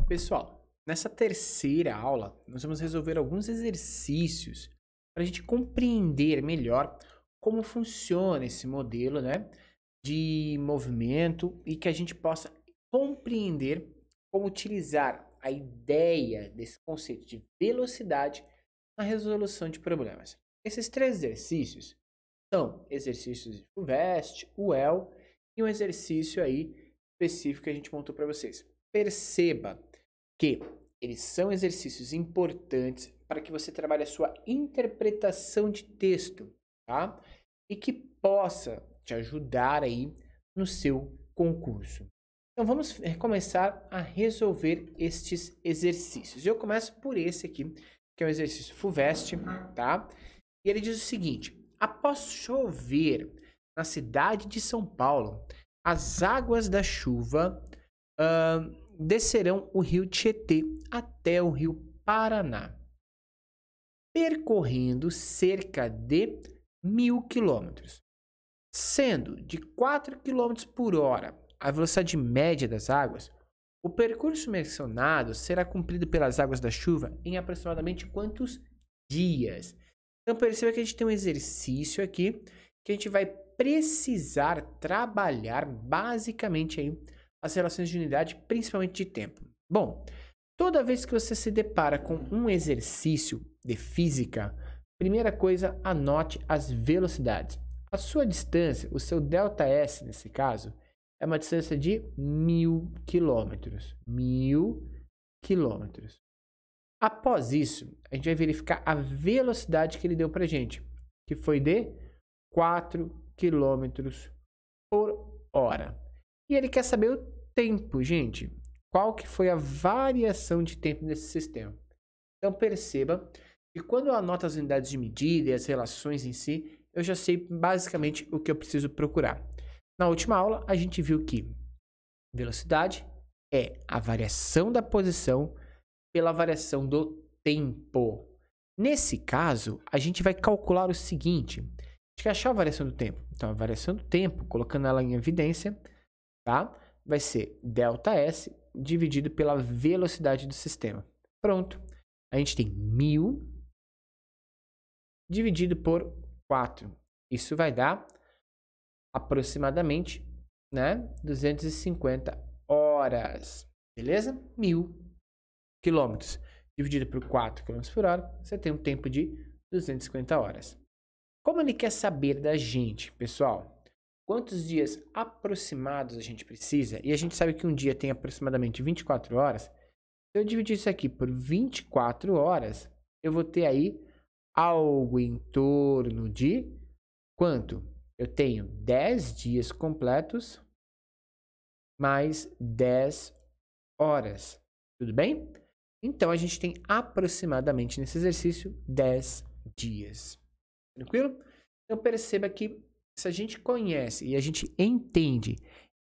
Pessoal, nessa terceira aula, nós vamos resolver alguns exercícios para a gente compreender melhor como funciona esse modelo, né, de movimento e que a gente possa compreender como utilizar a ideia desse conceito de velocidade na resolução de problemas. Esses três exercícios são exercícios de FUVEST, UEL e um exercício aí específico que a gente montou para vocês. Perceba que eles são exercícios importantes para que você trabalhe a sua interpretação de texto, tá? E que possa te ajudar aí no seu concurso. Então vamos começar a resolver estes exercícios. Eu começo por esse aqui, que é o exercício FUVEST, tá? E ele diz o seguinte: após chover na cidade de São Paulo, as águas da chuva descerão o rio Tietê até o rio Paraná, percorrendo cerca de 1.000 quilômetros, sendo de 4 quilômetros por hora a velocidade média das águas. O percurso mencionado será cumprido pelas águas da chuva em aproximadamente quantos dias? Então perceba que a gente tem um exercício aqui que a gente vai precisar trabalhar basicamente aí as relações de unidade, principalmente de tempo. Bom, toda vez que você se depara com um exercício de física, primeira coisa, anote as velocidades. A sua distância, o seu ΔS nesse caso, é uma distância de 1.000 quilômetros. 1.000 quilômetros. Após isso, a gente vai verificar a velocidade que ele deu para a gente, que foi de 4 quilômetros por hora. E ele quer saber o tempo, gente. Qual que foi a variação de tempo nesse sistema? Então perceba que quando eu anoto as unidades de medida e as relações em si, eu já sei basicamente o que eu preciso procurar. Na última aula, a gente viu que velocidade é a variação da posição pela variação do tempo. Nesse caso, a gente vai calcular o seguinte: a gente quer achar a variação do tempo. Então, a variação do tempo, colocando ela em evidência, tá? Vai ser ΔS dividido pela velocidade do sistema. Pronto. A gente tem 1.000 dividido por 4. Isso vai dar aproximadamente, né, 250 horas. Beleza? 1.000 quilômetros dividido por 4 km por hora, você tem um tempo de 250 horas. Como ele quer saber da gente, pessoal? Quantos dias aproximados a gente precisa? E a gente sabe que um dia tem aproximadamente 24 horas. Se eu dividir isso aqui por 24 horas, eu vou ter aí algo em torno de quanto? Eu tenho 10 dias completos mais 10 horas. Tudo bem? Então, a gente tem aproximadamente nesse exercício 10 dias. Tranquilo? Então, perceba que se a gente conhece e a gente entende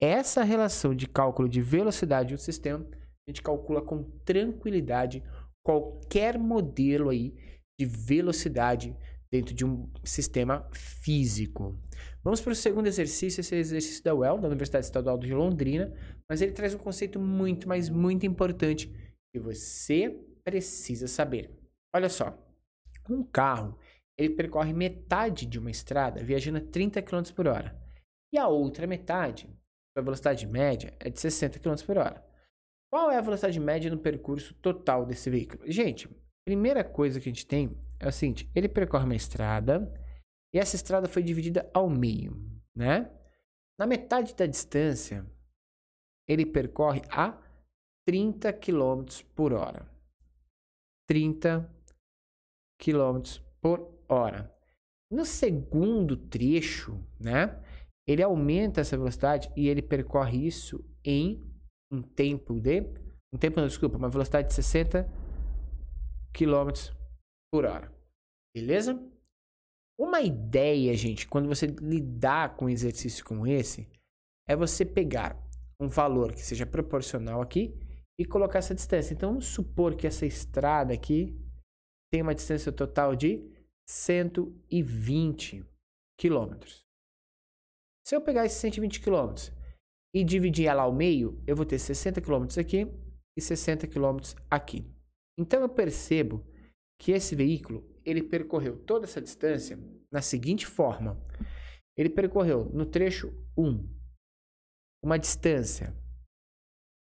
essa relação de cálculo de velocidade do sistema, a gente calcula com tranquilidade qualquer modelo aí de velocidade dentro de um sistema físico. Vamos para o segundo exercício, esse é o exercício da UEL, da Universidade Estadual de Londrina, mas ele traz um conceito muito, mas muito importante que você precisa saber. Olha só, um carro, ele percorre metade de uma estrada viajando a 30 km por hora. E a outra metade, a velocidade média, é de 60 km por hora. Qual é a velocidade média no percurso total desse veículo? Gente, primeira coisa que a gente tem é o seguinte: ele percorre uma estrada e essa estrada foi dividida ao meio, né? Na metade da distância, ele percorre a 30 km por hora. 30 km por hora. No segundo trecho, né? Ele aumenta essa velocidade e ele percorre isso em uma velocidade de 60 km por hora. Beleza? Uma ideia, gente, quando você lidar com um exercício como esse, é você pegar um valor que seja proporcional aqui e colocar essa distância. Então, vamos supor que essa estrada aqui tem uma distância total de 120 quilômetros. Se eu pegar esses 120 quilômetros e dividir ela ao meio, eu vou ter 60 quilômetros aqui e 60 km aqui. Então eu percebo que esse veículo, ele percorreu toda essa distância na seguinte forma. Ele percorreu no trecho 1 uma distância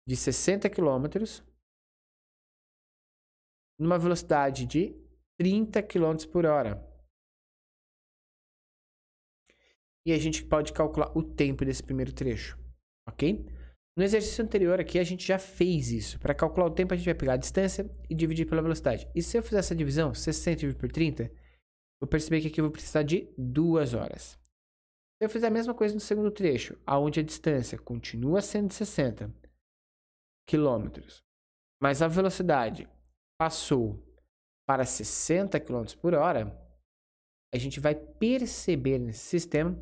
de 60 km numa velocidade de 30 km por hora. E a gente pode calcular o tempo desse primeiro trecho, ok? No exercício anterior aqui a gente já fez isso. Para calcular o tempo a gente vai pegar a distância e dividir pela velocidade. E se eu fizer essa divisão, 60 dividido por 30, vou perceber que aqui eu vou precisar de 2 horas. Se eu fizer a mesma coisa no segundo trecho, onde a distância continua sendo 60 km, mas a velocidade passou para 60 km por hora, a gente vai perceber nesse sistema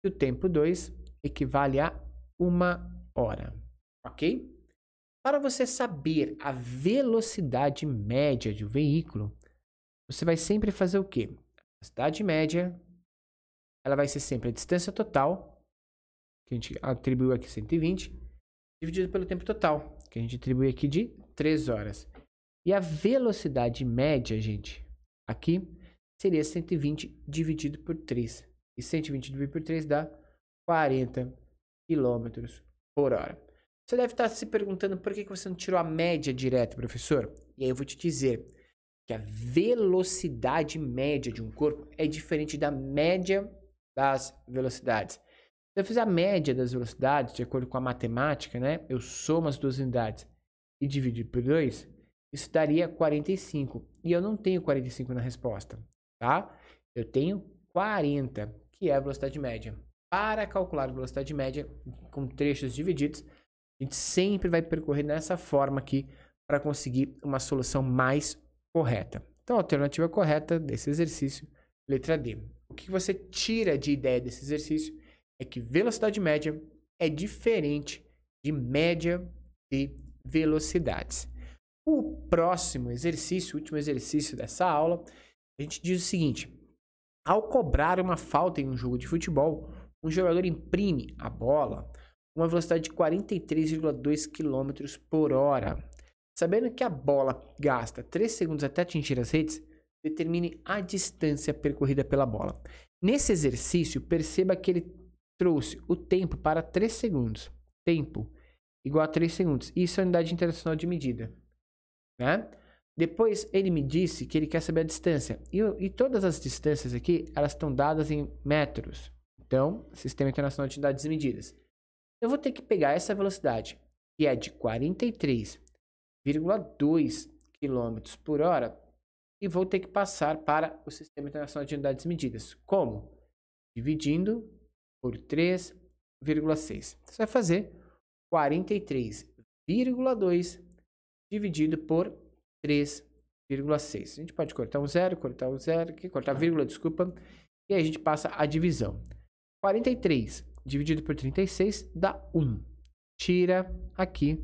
que o tempo 2 equivale a 1 hora, ok? Para você saber a velocidade média de um veículo, você vai sempre fazer o quê? A velocidade média, ela vai ser sempre a distância total, que a gente atribuiu aqui 120, dividido pelo tempo total, que a gente atribui aqui de 3 horas. E a velocidade média, gente, aqui seria 120 dividido por 3. E 120 dividido por 3 dá 40 km por hora. Você deve estar se perguntando por que você não tirou a média direta, professor? E aí eu vou te dizer que a velocidade média de um corpo é diferente da média das velocidades. Se eu fizer a média das velocidades, de acordo com a matemática, né? Eu somo as duas unidades e dividir por 2, isso daria 45. E eu não tenho 45 na resposta, tá? Eu tenho 40, que é a velocidade média. Para calcular a velocidade média com trechos divididos, a gente sempre vai percorrer nessa forma aqui para conseguir uma solução mais correta. Então, a alternativa correta desse exercício, letra D. O que você tira de ideia desse exercício é que velocidade média é diferente de média de velocidades. O próximo exercício, o último exercício dessa aula, a gente diz o seguinte: ao cobrar uma falta em um jogo de futebol, um jogador imprime a bola uma velocidade de 43,2 km por hora. Sabendo que a bola gasta 3 segundos até atingir as redes, determine a distância percorrida pela bola. Nesse exercício, perceba que ele trouxe o tempo para 3 segundos. Tempo igual a 3 segundos. Isso é a unidade internacional de medida, né? Depois ele me disse que ele quer saber a distância. E todas as distâncias aqui, elas estão dadas em metros. Então, Sistema Internacional de Unidades e Medidas. Eu vou ter que pegar essa velocidade, que é de 43,2 km por hora, e vou ter que passar para o Sistema Internacional de Unidades e Medidas. Como? Dividindo por 3,6. Você vai fazer 43,2 dividido por 3,6. A gente pode cortar um zero, cortar vírgula, desculpa. E aí a gente passa a divisão. 43 dividido por 36 dá 1. Tira aqui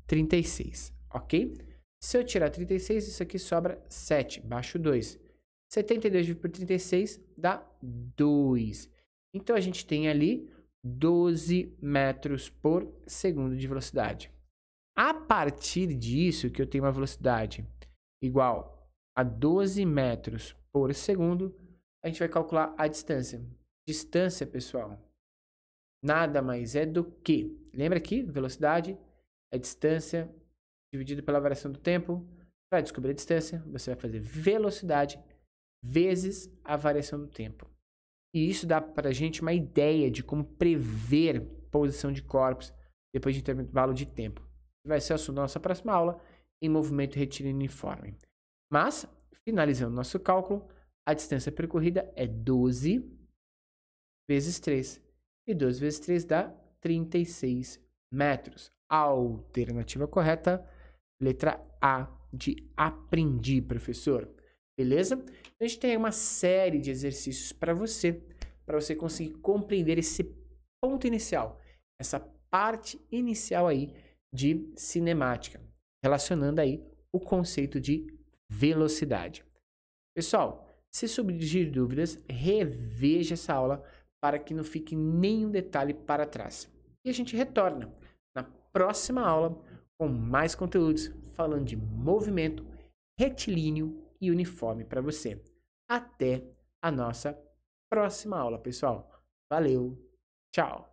36, ok? Se eu tirar 36, isso aqui sobra 7, baixo 2. 72 dividido por 36 dá 2. Então, a gente tem ali 12 metros por segundo de velocidade. A partir disso, que eu tenho uma velocidade igual a 12 metros por segundo, a gente vai calcular a distância. Distância, pessoal, nada mais é do que, lembra aqui, velocidade é distância dividido pela variação do tempo. Para descobrir a distância, você vai fazer velocidade vezes a variação do tempo. E isso dá para a gente uma ideia de como prever posição de corpos depois de intervalo de tempo. Vai ser o assunto da nossa próxima aula em movimento retilíneo uniforme. Mas, finalizando nosso cálculo, a distância percorrida é 12 vezes 3. E 12 vezes 3 dá 36 metros. A alternativa correta, letra A de aprendi, professor. Beleza? Então, a gente tem uma série de exercícios para você conseguir compreender esse ponto inicial, essa parte inicial aí de cinemática, relacionando aí o conceito de velocidade. Pessoal, se surgir dúvidas, reveja essa aula para que não fique nenhum detalhe para trás. E a gente retorna na próxima aula com mais conteúdos falando de movimento retilíneo e uniforme para você. Até a nossa próxima aula, pessoal. Valeu, tchau!